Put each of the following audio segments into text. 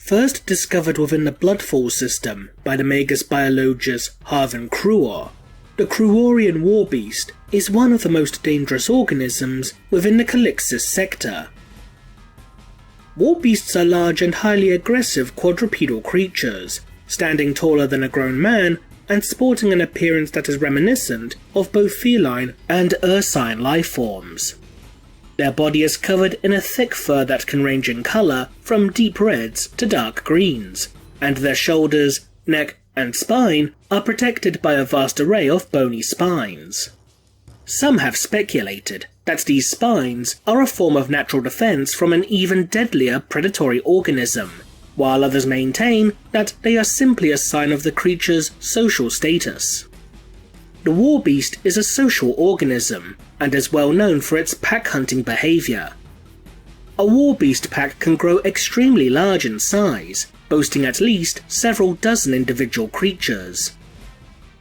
First discovered within the Bloodfall system by the Magus biologist Harvan Cruor, the Cruorian War Beast is one of the most dangerous organisms within the Calixis Sector. War beasts are large and highly aggressive quadrupedal creatures, standing taller than a grown man and sporting an appearance that is reminiscent of both feline and ursine life forms. Their body is covered in a thick fur that can range in colour from deep reds to dark greens, and their shoulders, neck and spine are protected by a vast array of bony spines. Some have speculated that these spines are a form of natural defence from an even deadlier predatory organism, while others maintain that they are simply a sign of the creature's social status. The war beast is a social organism, and is well known for its pack-hunting behaviour. A war beast pack can grow extremely large in size, boasting at least several dozen individual creatures.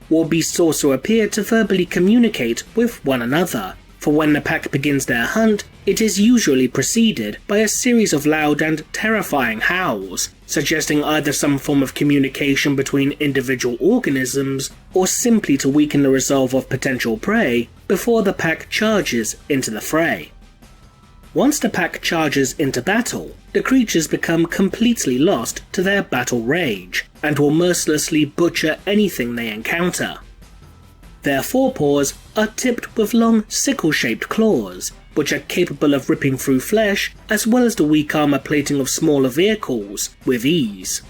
War beasts also appear to verbally communicate with one another, for when the pack begins their hunt, it is usually preceded by a series of loud and terrifying howls, suggesting either some form of communication between individual organisms, or simply to weaken the resolve of potential prey before the pack charges into the fray. Once the pack charges into battle, the creatures become completely lost to their battle rage, and will mercilessly butcher anything they encounter. Their forepaws are tipped with long sickle-shaped claws, which are capable of ripping through flesh as well as the weak armor plating of smaller vehicles with ease.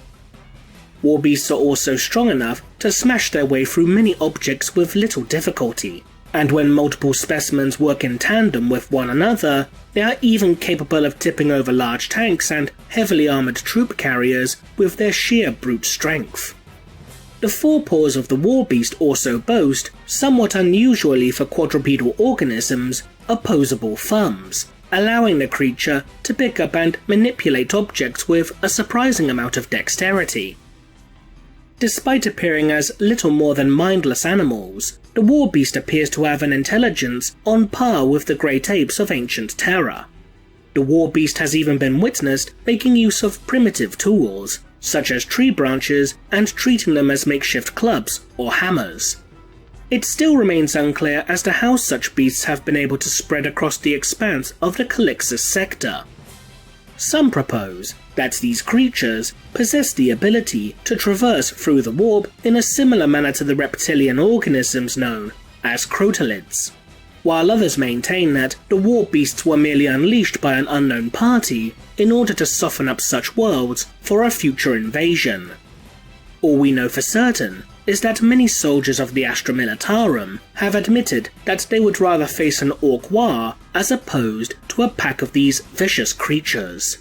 War beasts are also strong enough to smash their way through many objects with little difficulty, and when multiple specimens work in tandem with one another, they are even capable of tipping over large tanks and heavily armoured troop carriers with their sheer brute strength. The forepaws of the war beast also boast, somewhat unusually for quadrupedal organisms, opposable thumbs, allowing the creature to pick up and manipulate objects with a surprising amount of dexterity. Despite appearing as little more than mindless animals, the war beast appears to have an intelligence on par with the great apes of ancient terror. The war beast has even been witnessed making use of primitive tools, such as tree branches, and treating them as makeshift clubs or hammers. It still remains unclear as to how such beasts have been able to spread across the expanse of the Calixis Sector. Some propose that these creatures possess the ability to traverse through the warp in a similar manner to the reptilian organisms known as crotalids, while others maintain that the war beasts were merely unleashed by an unknown party in order to soften up such worlds for a future invasion. All we know for certain is that many soldiers of the Astra Militarum have admitted that they would rather face an orc war as opposed to a pack of these vicious creatures.